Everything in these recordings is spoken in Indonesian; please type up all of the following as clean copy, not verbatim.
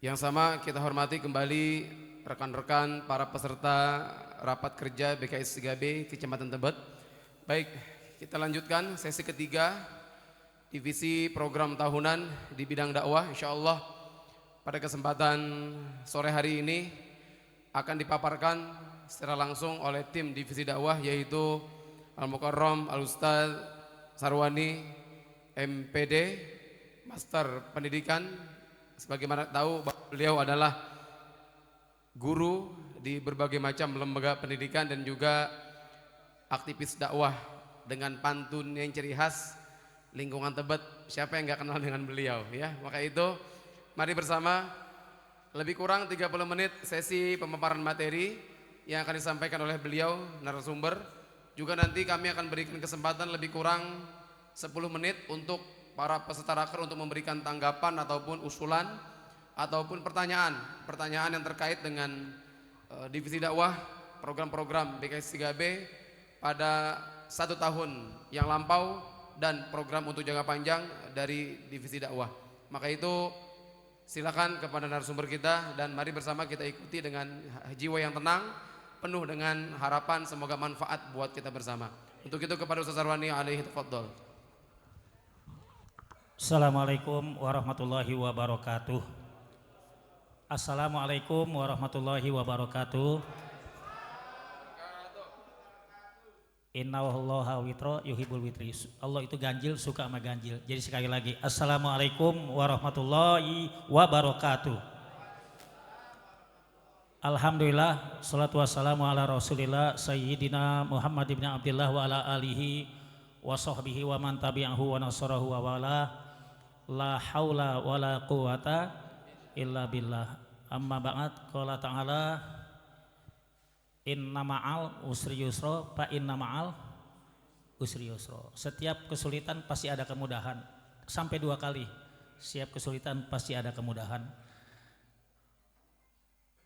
Yang sama kita hormati kembali rekan-rekan para peserta rapat kerja BKS 3B Kecamatan Tebet. Baik, kita lanjutkan sesi ketiga divisi program tahunan di bidang dakwah. Insyaallah pada kesempatan sore hari ini akan dipaparkan secara langsung oleh tim divisi dakwah, yaitu Al-Mukarram Al-Ustaz Sarwani MPD, Master Pendidikan. Sebagaimana tahu beliau adalah guru di berbagai macam lembaga pendidikan dan juga aktivis dakwah dengan pantun yang ciri khas lingkungan Tebet. Siapa yang gak kenal dengan beliau ya? Maka itu mari bersama, lebih kurang 30 menit sesi pemaparan materi yang akan disampaikan oleh beliau narasumber. Juga nanti kami akan berikan kesempatan lebih kurang 10 menit untuk para peserta raker untuk memberikan tanggapan ataupun usulan ataupun pertanyaan yang terkait dengan divisi dakwah program-program BKS 3B pada 1 tahun yang lampau dan program untuk jangka panjang dari divisi dakwah. Maka itu silakan kepada narasumber kita dan mari bersama kita ikuti dengan jiwa yang tenang, penuh dengan harapan semoga manfaat buat kita bersama. Untuk itu kepada Ustaz Sarwani alaihi tafadhol. Assalamualaikum warahmatullahi wabarakatuh. Assalamualaikum warahmatullahi wabarakatuh. Innallaha witro yuhibbul witri. Allah itu ganjil, suka sama ganjil. Jadi sekali lagi, assalamualaikum warahmatullahi wabarakatuh. Alhamdulillah, salatu wassalamu ala rasulillah sayyidina Muhammad ibn Abdillah wa ala alihi wa sahbihi wa man tabi'ahu wa nasarahu wa wala. La haula wa la quwata illa billah. Amma ba'd, qala ta'ala inna ma'al usri yusra fa inna ma'al usri yusra. Setiap kesulitan pasti ada kemudahan. Sampai 2 kali. Setiap kesulitan pasti ada kemudahan.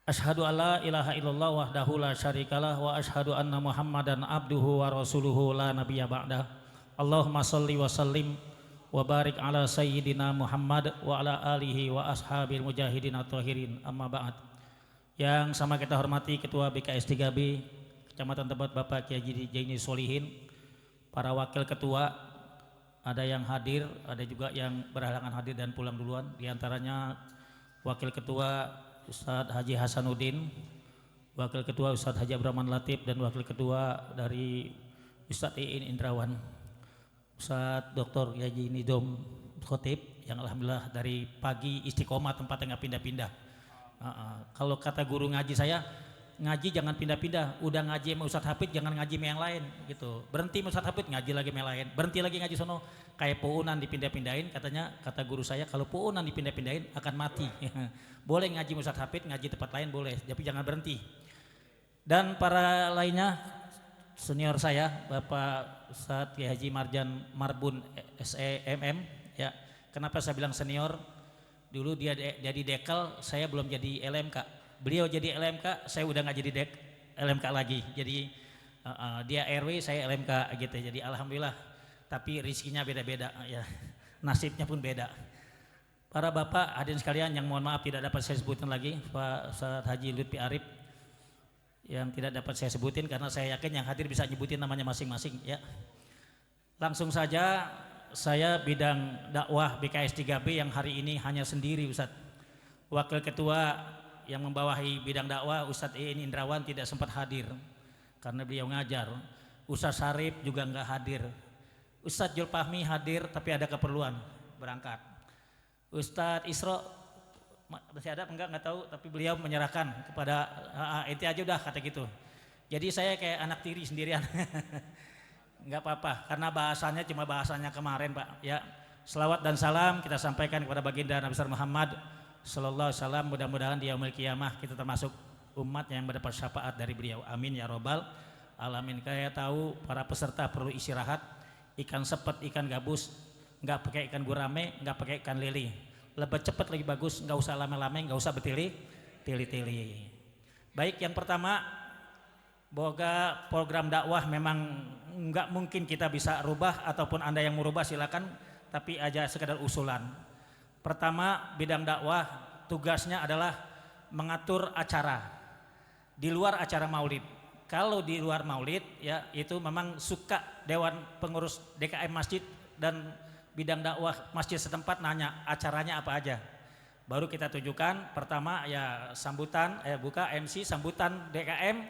Asyhadu alla ilaha illallah wahdahu la syarikalah wa asyhadu anna Muhammadan abduhu wa rasuluhu la nabiyya ba'dah. Allahumma shalli wa sallim wa barik ala sayyidina Muhammad wa ala alihi wa ashabil mujahidin at-tahirin. Amma ba'd. Yang sama kita hormati Ketua BKS 3B Kecamatan Tebet Bapak Kiai Haji Jaini Solihin, para wakil ketua, ada yang hadir, ada juga yang berhalangan hadir dan pulang duluan. Di antaranya wakil ketua Ustadz Haji Hasanuddin, wakil ketua Ustadz Haji Abdurrahman Latif, dan wakil ketua dari Ustadz Iin Indrawan, Ustadz Dr. Haji Nidom Khotib yang alhamdulillah dari pagi istiqomah tempatnya nggak pindah-pindah. Kalau kata guru ngaji saya, ngaji jangan pindah-pindah. Udah ngaji sama Ustadz Hafid jangan ngaji sama yang lain gitu. Berhenti sama Ustadz Hafid ngaji lagi sama yang lain. Berhenti lagi ngaji sono, kayak puunan dipindah-pindahin. Katanya, kata guru saya, kalau puunan dipindah-pindahin akan mati. Boleh ngaji sama Ustadz Hafid, ngaji tempat lain boleh, tapi jangan berhenti. Dan para lainnya, senior saya Bapak Ustadz Kiai Haji Marjan Marbun SEMM ya. Kenapa saya bilang senior? Dulu dia jadi dekal, saya belum jadi LMK. Beliau jadi LMK, saya udah nggak jadi LMK lagi. Jadi dia RW, saya LMK gitu. Jadi alhamdulillah. Tapi rizkinya beda-beda ya. Nasibnya pun beda. Para bapak hadirin sekalian yang mohon maaf tidak dapat saya sebutin lagi, Pak Ustadz Haji Lutfi Arif yang tidak dapat saya sebutin karena saya yakin yang hadir bisa nyebutin namanya masing-masing ya. Langsung saja, saya bidang dakwah BKS 3B yang hari ini hanya sendiri Ustadz. Wakil ketua yang membawahi bidang dakwah Ustadz Iin Indrawan tidak sempat hadir karena beliau ngajar. Ustadz Sarif juga enggak hadir. Ustadz Julfahmi hadir tapi ada keperluan berangkat. Ustadz Isro masih ada enggak tahu, tapi beliau menyerahkan kepada itu aja udah kata gitu. Jadi saya kayak anak tiri sendirian. Enggak apa-apa, karena bahasanya cuma bahasanya kemarin Pak ya. Selawat dan salam kita sampaikan kepada baginda Nabi besar Muhammad sallallahu alaihi wasallam. Mudah-mudahan di yaumil qiyamah kita termasuk umat yang mendapat syafaat dari beliau, amin ya robbal alamin. Kayak tahu para peserta perlu istirahat. Ikan sepet, ikan gabus, enggak pakai ikan gurame, enggak pakai ikan lili. Lebih cepat lebih bagus, enggak usah lama-lama, enggak usah bertili-tili. Baik, yang pertama, boga program dakwah memang nggak mungkin kita bisa rubah, ataupun Anda yang merubah silakan, tapi aja sekedar usulan. Pertama, bidang dakwah tugasnya adalah mengatur acara di luar acara maulid. Kalau di luar maulid ya itu memang suka Dewan Pengurus DKM Masjid dan bidang dakwah masjid setempat nanya acaranya apa aja. Baru kita tunjukkan pertama ya sambutan, buka MC sambutan DKM,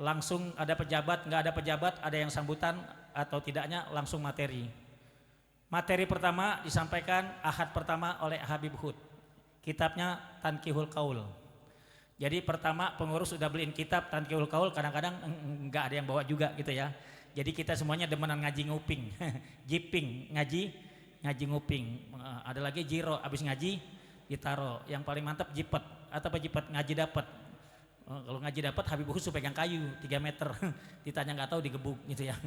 langsung ada pejabat, nggak ada pejabat, ada yang sambutan atau tidaknya langsung materi. Materi pertama disampaikan Ahad pertama oleh Habib Hud. Kitabnya Tankihul Qaul. Jadi pertama pengurus sudah beliin kitab Tankihul Qaul, kadang-kadang nggak ada yang bawa juga gitu ya. Jadi kita semuanya demenan ngaji nguping, jiping, ngaji nguping. Ada lagi jiro, habis ngaji ditaro. Yang paling mantap jipet, atau apa jipet ngaji dapat. Kalau ngaji dapat Habib Hud pegang kayu 3 meter, ditanya nggak tahu digebuk gitu ya.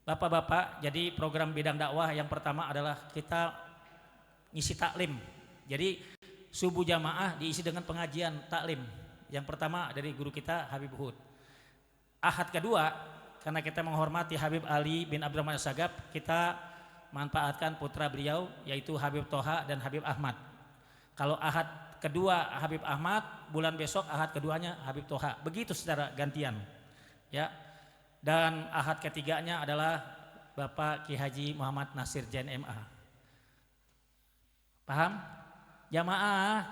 Bapak-bapak, jadi program bidang dakwah yang pertama adalah kita ngisi taklim. Jadi subuh jamaah diisi dengan pengajian taklim. Yang pertama dari guru kita Habib Hud. Ahad kedua, karena kita menghormati Habib Ali bin Abdurrahman Sagab, kita manfaatkan putra beliau yaitu Habib Toha dan Habib Ahmad. Kalau ahad kedua Habib Ahmad, bulan besok ahad keduanya Habib Toha. Begitu secara gantian. Ya. Dan ahad ketiganya adalah Bapak Ki Haji Muhammad Nasir Jain MA. Paham? Jamaah.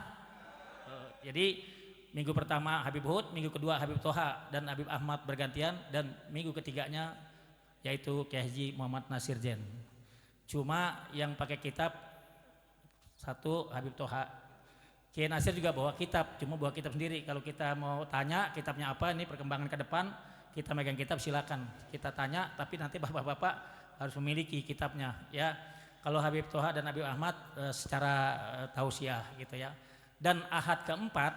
Jadi minggu pertama Habib Hud, minggu kedua Habib Toha dan Habib Ahmad bergantian, dan minggu ketiganya yaitu Ki Haji Muhammad Nasir Jain. Cuma yang pakai kitab satu Habib Toha. Ki Nasir juga bawa kitab, cuma bawa kitab sendiri. Kalau kita mau tanya kitabnya apa, ini perkembangan ke depan, kita megang kitab silakan kita tanya, tapi nanti bapak-bapak harus memiliki kitabnya ya. Kalau Habib Toha dan Habib Ahmad secara tausiah gitu ya. Dan ahad keempat,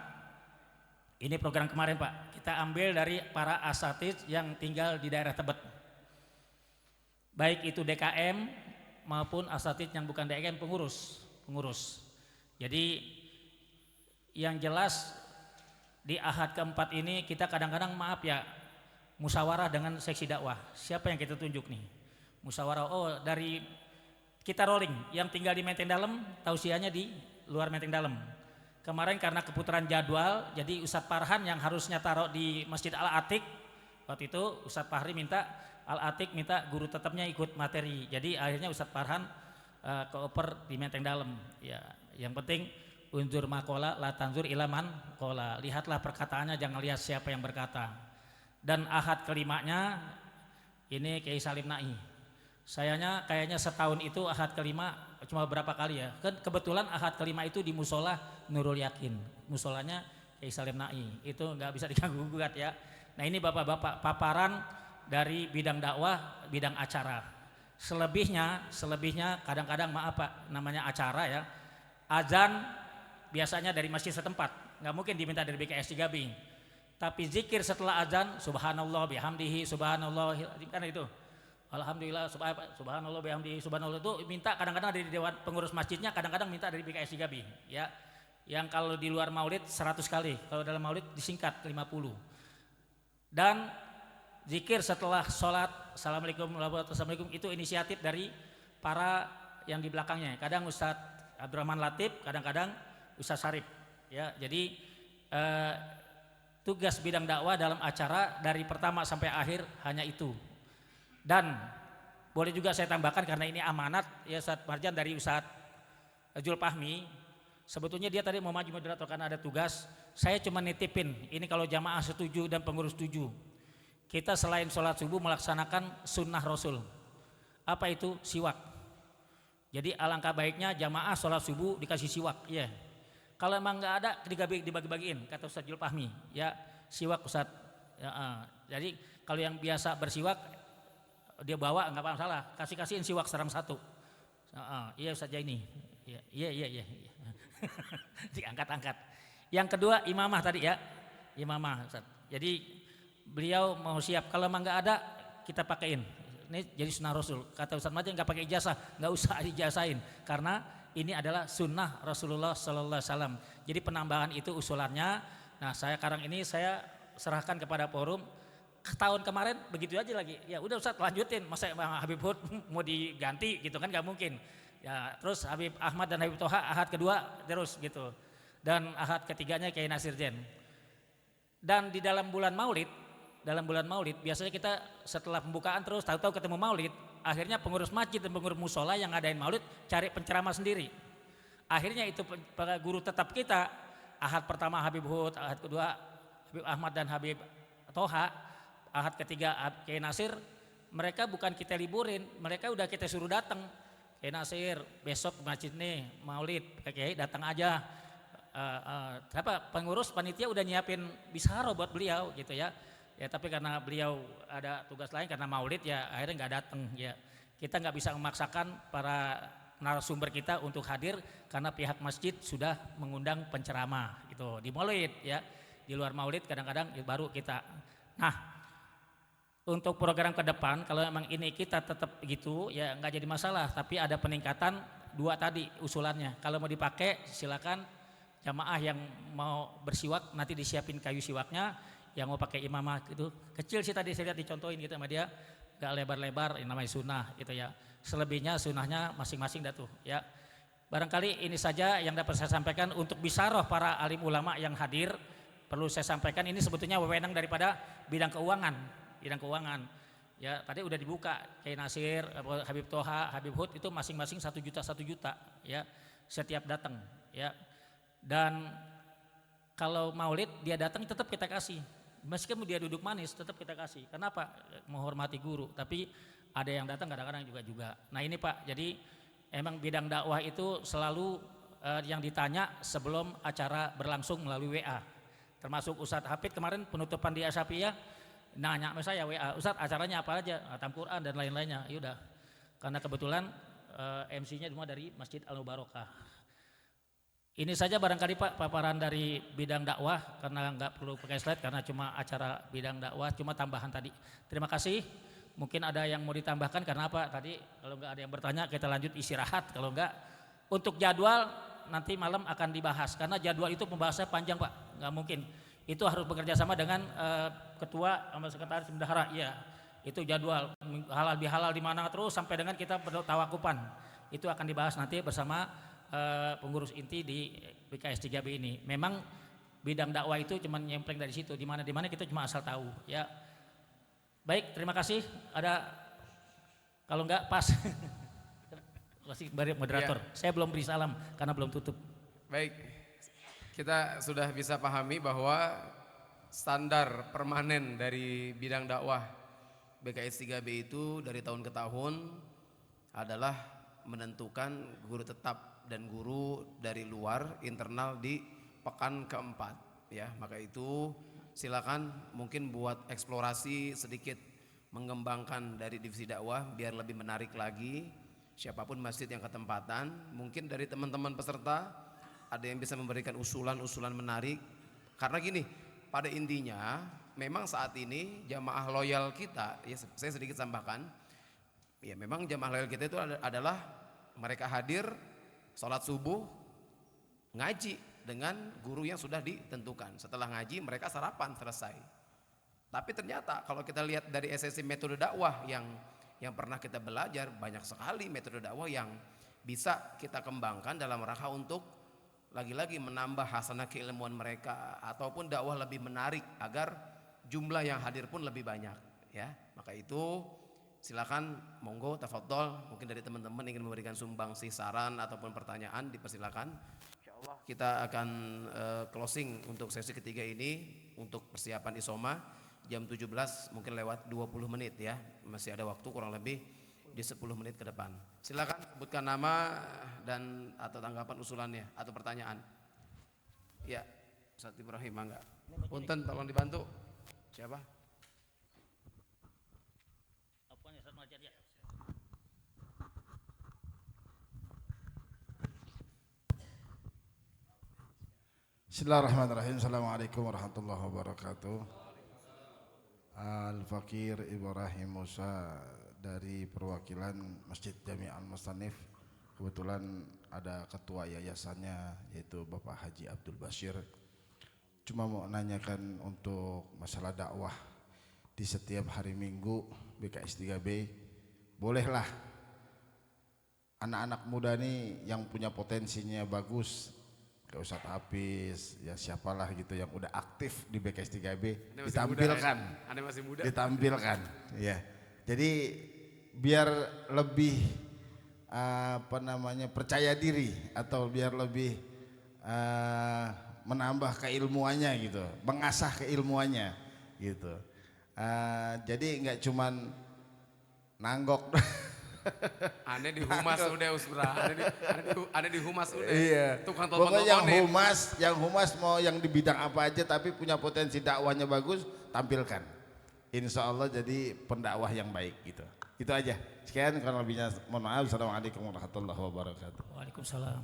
ini program kemarin Pak, kita ambil dari para asatidz yang tinggal di daerah Tebet. Baik itu DKM maupun asatidz yang bukan DKM, pengurus. Jadi yang jelas di ahad keempat ini kita kadang-kadang maaf ya, musyawarah dengan seksi dakwah. Siapa yang kita tunjuk nih? Musyawarah, oh dari kita rolling, yang tinggal di Menteng Dalam, tausiahnya di luar Menteng Dalam. Kemarin karena keputeran jadwal, jadi Ustadz Farhan yang harusnya taruh di Masjid Al-Atiq, waktu itu Ustadz Fahri minta Al-Atiq, minta guru tetapnya ikut materi. Jadi akhirnya Ustadz Farhan keoper di Menteng Dalam. Ya, yang penting unzur makola, la tanzur ilaman kola. Lihatlah perkataannya, jangan lihat siapa yang berkata. Dan ahad kelimanya ini Kiai Salim Na'i. Sayanya kayaknya setahun itu ahad kelima cuma berapa kali ya. Kan kebetulan ahad kelima itu di musola Nurul Yakin. Musolanya Kiai Salim Na'i. Itu nggak bisa diganggu gugat ya. Nah ini bapak-bapak paparan dari bidang dakwah, bidang acara. Selebihnya kadang-kadang maaf Pak, namanya acara ya. Azan biasanya dari masjid setempat. Nggak mungkin diminta dari BKS 3B. Tapi zikir setelah azan, subhanallah bihamdihi, subhanallah, kan itu. Alhamdulillah, subhanallah bihamdihi, subhanallah, itu minta kadang-kadang dari dewan pengurus masjidnya, kadang-kadang minta dari BKS 3B. Ya. Yang kalau di luar maulid 100 kali, kalau dalam maulid disingkat 50. Dan zikir setelah sholat, assalamualaikum warahmatullahi wabarakatuh, itu inisiatif dari para yang di belakangnya. Kadang Ustadz Abdurrahman Latif, kadang-kadang Ustadz Syarif. Ya, jadi tugas bidang dakwah dalam acara dari pertama sampai akhir hanya itu. Dan boleh juga saya tambahkan karena ini amanat ya Ustadz Marjan dari Ustadz Zulfahmi. Sebetulnya dia tadi mau maju moderator karena ada tugas. Saya cuma nitipin ini kalau jamaah setuju dan pengurus setuju. Kita selain sholat subuh melaksanakan sunnah Rasul. Apa itu? Siwak. Jadi alangkah baiknya jamaah sholat subuh dikasih siwak. Ya. Kalau emang nggak ada dibagi-bagiin kata Ustadz Zulfahmi. Ya siwak Ustadz. Ya, jadi kalau yang biasa bersiwak dia bawa nggak masalah. Kasihin siwak serang satu. Iya Ustadz ini. Iya. Diangkat-angkat. Yang kedua imamah tadi ya. Imamah Ustadz. Jadi beliau mau siap. Kalau emang nggak ada kita pakaiin. Ini jadi sunnah Rasul. Kata Ustadz Majid nggak pakai ijazah, nggak usah dijazahin karena ini adalah sunnah Rasulullah Sallallahu Alaihi Wasallam. Jadi penambahan itu usulannya. Nah sekarang ini saya serahkan kepada forum. Tahun kemarin begitu aja lagi. Ya udah Ustadz lanjutin. Masa Habib Hud mau diganti gitu kan nggak mungkin. Ya terus Habib Ahmad dan Habib Toha ahad kedua terus gitu. dan ahad ketiganya Kiai Nasir Jen. Dan di dalam bulan Maulid biasanya kita setelah pembukaan terus tahu-tahu ketemu Maulid, akhirnya pengurus masjid dan pengurus musola yang ngadain Maulid cari penceramah sendiri. Akhirnya itu para guru tetap kita, ahad pertama Habib Hud, ahad kedua Habib Ahmad dan Habib Toha, ahad ketiga Kiai Nasir, mereka bukan kita liburin, mereka udah kita suruh datang. Kiai Nasir besok masjid nih Maulid, Kiai datang aja. Pengurus panitia udah nyiapin bisharo buat beliau gitu ya. Ya tapi karena beliau ada tugas lain karena Maulid ya akhirnya nggak datang ya. Kita nggak bisa memaksakan para narasumber kita untuk hadir karena pihak masjid sudah mengundang penceramah gitu di Maulid ya. Di luar Maulid kadang-kadang baru kita. Nah, untuk program ke depan kalau memang ini kita tetap gitu ya nggak jadi masalah, tapi ada peningkatan dua tadi usulannya. Kalau mau dipakai silakan, jamaah yang mau bersiwak nanti disiapin kayu siwaknya, yang mau pakai imamah itu kecil sih tadi saya lihat dicontohin gitu sama dia, nggak lebar-lebar, ini namanya sunnah gitu ya. Selebihnya sunnahnya masing-masing dah tuh ya. Barangkali ini saja yang dapat saya sampaikan untuk bisaroh para alim ulama yang hadir. Perlu saya sampaikan ini sebetulnya wewenang daripada bidang keuangan ya. Tadi udah dibuka Kiai Nasir, Habib Toha, Habib Hud itu masing-masing 1 juta ya setiap datang ya. Dan kalau Maulid dia datang tetap kita kasih, meskipun dia duduk manis tetap kita kasih. Kenapa? Menghormati guru. Tapi ada yang datang kadang-kadang juga. Nah ini Pak, jadi emang bidang dakwah itu selalu yang ditanya sebelum acara berlangsung melalui WA. Termasuk Ustadz Hafid kemarin penutupan di Asyafiyah nanya sama saya WA, Ustadz acaranya apa aja, Khatam Quran dan lain-lainnya. Yaudah, karena kebetulan MC-nya semua dari Masjid Al-Mubarakah. Ini saja barangkali Pak paparan dari bidang dakwah, karena nggak perlu pakai slide karena cuma acara bidang dakwah, cuma tambahan tadi. Terima kasih. Mungkin ada yang mau ditambahkan karena apa tadi, kalau nggak ada yang bertanya kita lanjut istirahat. Kalau nggak, untuk jadwal nanti malam akan dibahas karena jadwal itu pembahasannya panjang Pak, nggak mungkin. Itu harus bekerja sama dengan ketua sama sekretaris bendahara. Iya, itu jadwal halal bihalal di mana terus sampai dengan kita tawakupan. Itu akan dibahas nanti bersama pengurus inti di BKS 3B ini. Memang bidang dakwah itu cuma nyempleng dari situ, di mana kita cuma asal tahu ya. Baik, terima kasih. Ada kalau enggak pas. Kasih moderator. Ya. Saya belum beri salam karena belum tutup. Baik. Kita sudah bisa pahami bahwa standar permanen dari bidang dakwah BKS 3B itu dari tahun ke tahun adalah menentukan guru tetap dan guru dari luar internal di pekan keempat ya. Maka itu silakan mungkin buat eksplorasi sedikit, mengembangkan dari divisi dakwah biar lebih menarik lagi. Siapapun masjid yang ketempatan, mungkin dari teman-teman peserta ada yang bisa memberikan usulan-usulan menarik. Karena gini, pada intinya memang saat ini jamaah loyal kita, ya saya sedikit tambahkan, ya memang jamaah loyal kita itu adalah mereka hadir sholat subuh, ngaji dengan guru yang sudah ditentukan. Setelah ngaji mereka sarapan selesai. Tapi ternyata kalau kita lihat dari esensi metode dakwah yang pernah kita belajar, banyak sekali metode dakwah yang bisa kita kembangkan dalam rangka untuk lagi-lagi menambah hasanah keilmuan mereka ataupun dakwah lebih menarik agar jumlah yang hadir pun lebih banyak ya. Maka itu silakan, monggo tafadhol, mungkin dari teman-teman ingin memberikan sumbangsi saran ataupun pertanyaan dipersilakan. Insyaallah kita akan closing untuk sesi ketiga ini untuk persiapan isoma jam 17 mungkin lewat 20 menit ya. Masih ada waktu kurang lebih di 10 menit ke depan. Silakan sebutkan nama dan atau tanggapan usulannya atau pertanyaan. Ya, Ustaz Ibrahim mangga. Punten tolong dibantu. Siapa? Bismillahirrahmanirrahim. Assalamualaikum warahmatullahi wabarakatuh. Al-Fakir Ibrahim Musa dari perwakilan Masjid Jami' Al-Mustanif. Kebetulan ada ketua yayasannya yaitu Bapak Haji Abdul Bashir. Cuma mau nanyakan untuk masalah dakwah di setiap hari Minggu BKS 3B, bolehlah anak-anak muda nih yang punya potensinya bagus ke Ustadz Hafiz, ya siapalah gitu yang udah aktif di BKS 3B Anda masih ditampilkan, muda, ya? Anda masih muda. ditampilkan, ya. Jadi biar lebih apa namanya percaya diri atau biar lebih menambah keilmuannya gitu, mengasah keilmuannya gitu. Jadi nggak cuman nanggok. Anda di humas udah Usbra, Anda di humas udah. Iya. Tukang Pokoknya telepon-teleponin. yang humas mau yang di bidang apa aja tapi punya potensi dakwahnya bagus, tampilkan. Insya Allah jadi pendakwah yang baik gitu. Itu aja. Sekian kurang lebihnya. Mohon maaf. Assalamualaikum warahmatullahi wabarakatuh. Waalaikumsalam.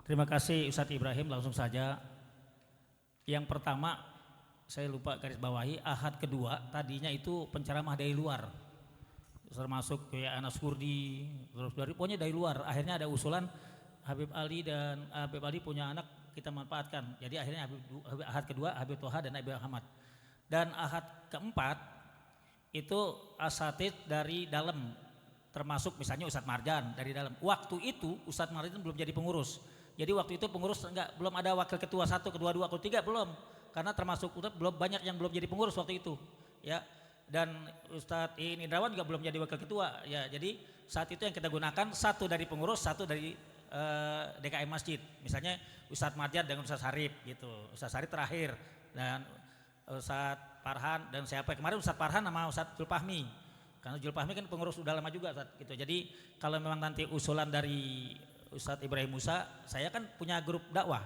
Terima kasih Ustadz Ibrahim, langsung saja. Yang pertama saya lupa garis bawahi, ahad kedua tadinya itu penceramah dari luar. Termasuk kayak Anas Kurdi, terus dari pokoknya dari luar. Akhirnya ada usulan Habib Ali dan Habib Ali punya anak kita manfaatkan. Jadi akhirnya ahad kedua Habib Toha dan Habib Ahmad. Dan ahad keempat itu asatid dari dalam, termasuk misalnya Ustadz Marjan dari dalam. Waktu itu Ustadz Marjan belum jadi pengurus. Jadi waktu itu pengurus belum ada wakil ketua 1, kedua, 2, ke-3 belum. Karena termasuk belum banyak yang belum jadi pengurus waktu itu. Ya. Dan Ustadz Indrawan juga belum jadi wakil ketua ya. Jadi saat itu yang kita gunakan satu dari pengurus, satu dari DKM Masjid. Misalnya Ustadz Marjan dengan Ustadz Sarip gitu. Ustadz Sarip terakhir dan Ustadz Farhan dan siapa kemarin Ustadz Farhan sama Ustadz Zulfahmi. Karena Zulfahmi kan pengurus udah lama juga Ustadz gitu. Jadi kalau memang nanti usulan dari Ustadz Ibrahim Musa, saya kan punya grup dakwah.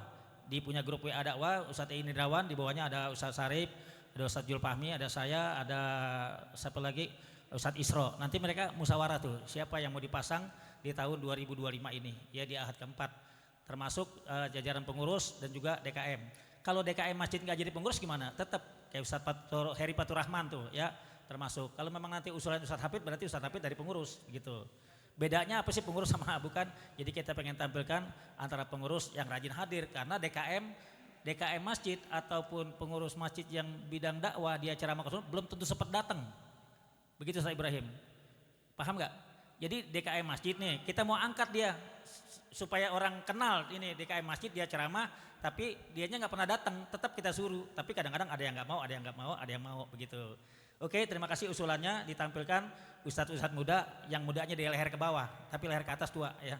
Punya grup WA dakwah Ustadz Indrawan, di bawahnya ada Ustadz Sarip, ada Ustadz Julfahmi, ada saya, ada siapa lagi, Ustadz Isro. Nanti mereka musyawarah tuh siapa yang mau dipasang di tahun 2025 ini ya, di ahad keempat, termasuk jajaran pengurus dan juga DKM. Kalau DKM Masjid nggak jadi pengurus gimana? Tetap kayak Ustadz Heri Patur Rahman tuh ya, termasuk. Kalau memang nanti usulan Ustadz Hafid berarti Ustadz Hafid dari pengurus gitu. Bedanya apa sih pengurus sama bukan? Jadi kita pengen tampilkan antara pengurus yang rajin hadir, karena DKM masjid ataupun pengurus masjid yang bidang dakwah di acara makasih belum tentu sempat datang. Begitu Ustaz Ibrahim. Paham nggak? Jadi DKM masjid nih, kita mau angkat dia supaya orang kenal ini DKM masjid, dia ceramah tapi dianya nggak pernah datang, tetap kita suruh. Tapi kadang-kadang ada yang nggak mau, ada yang nggak mau, ada yang mau begitu. Oke, terima kasih usulannya, ditampilkan ustadz-ustadz muda, yang mudanya di leher ke bawah, tapi leher ke atas tua ya.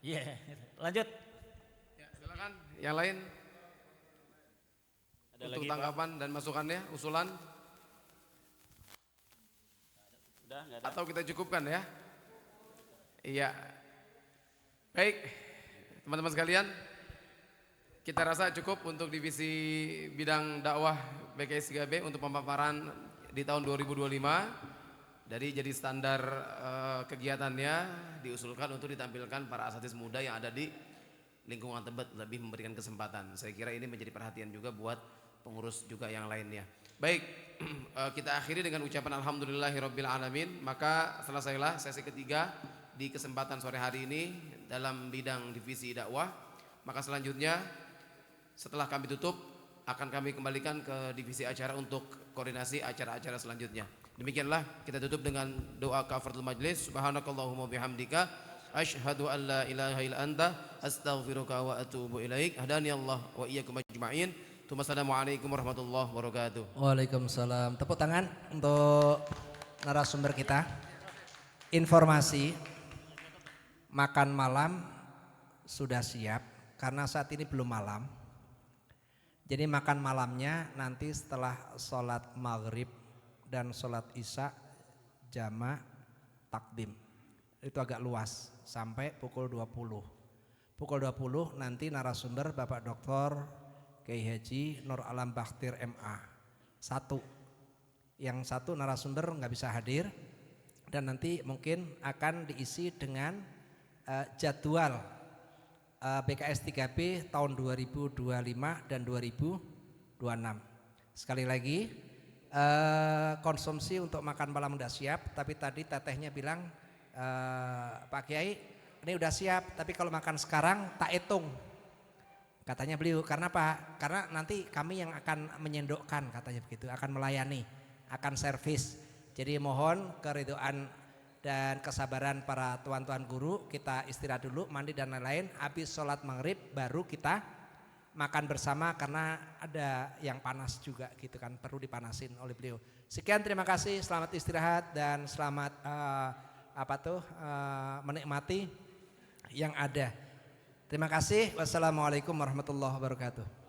Iya, lanjut. Ya, silakan yang lain. Ada Untuk lagi, tanggapan dan masukannya, usulan. Udah, nggak ada. Atau kita cukupkan ya. Iya. Baik, teman-teman sekalian, kita rasa cukup untuk divisi bidang dakwah BKS 3B untuk pemaparan di tahun 2025. Dari jadi standar kegiatannya diusulkan untuk ditampilkan para asatidz muda yang ada di lingkungan Tebet, lebih memberikan kesempatan. Saya kira ini menjadi perhatian juga buat pengurus juga yang lainnya. Baik, kita akhiri dengan ucapan alhamdulillahirabbil alamin. Maka selesailah sesi ketiga di kesempatan sore hari ini dalam bidang divisi dakwah. Maka selanjutnya setelah kami tutup akan kami kembalikan ke divisi acara untuk koordinasi acara-acara selanjutnya. Demikianlah kita tutup dengan doa kafaratul majlis. Subhanakallahumma bihamdika asyhadu an la ilaha illa anta astaghfiruka wa atubu ilaik. Hadani Allah wa iyyakum ajma'in. Wassalamualaikum warahmatullahi wabarakatuh. Waalaikumsalam. Tepuk tangan untuk narasumber kita. Informasi makan malam sudah siap karena saat ini belum malam. Jadi makan malamnya nanti setelah sholat maghrib dan sholat isya jama' takdim. Itu agak luas sampai pukul 20. Pukul 20 nanti narasumber Bapak Dr. Kiai Haji Nur Alam Bakhtir MA. Yang satu narasumber nggak bisa hadir dan nanti mungkin akan diisi dengan jadwal BKS 3B tahun 2025 dan 2026. Sekali lagi konsumsi untuk makan malam udah siap, tapi tadi tetehnya bilang Pak Kiai ini udah siap, tapi kalau makan sekarang tak hitung. Katanya beliau, karena apa? Karena nanti kami yang akan menyendokkan, katanya begitu, akan melayani, akan servis. Jadi mohon keridhaan dan kesabaran para tuan-tuan guru, kita istirahat dulu, mandi dan lain-lain, habis sholat maghrib baru kita makan bersama karena ada yang panas juga gitu kan, perlu dipanasin oleh beliau. Sekian, terima kasih, selamat istirahat dan selamat menikmati yang ada. Terima kasih. Wassalamualaikum warahmatullahi wabarakatuh.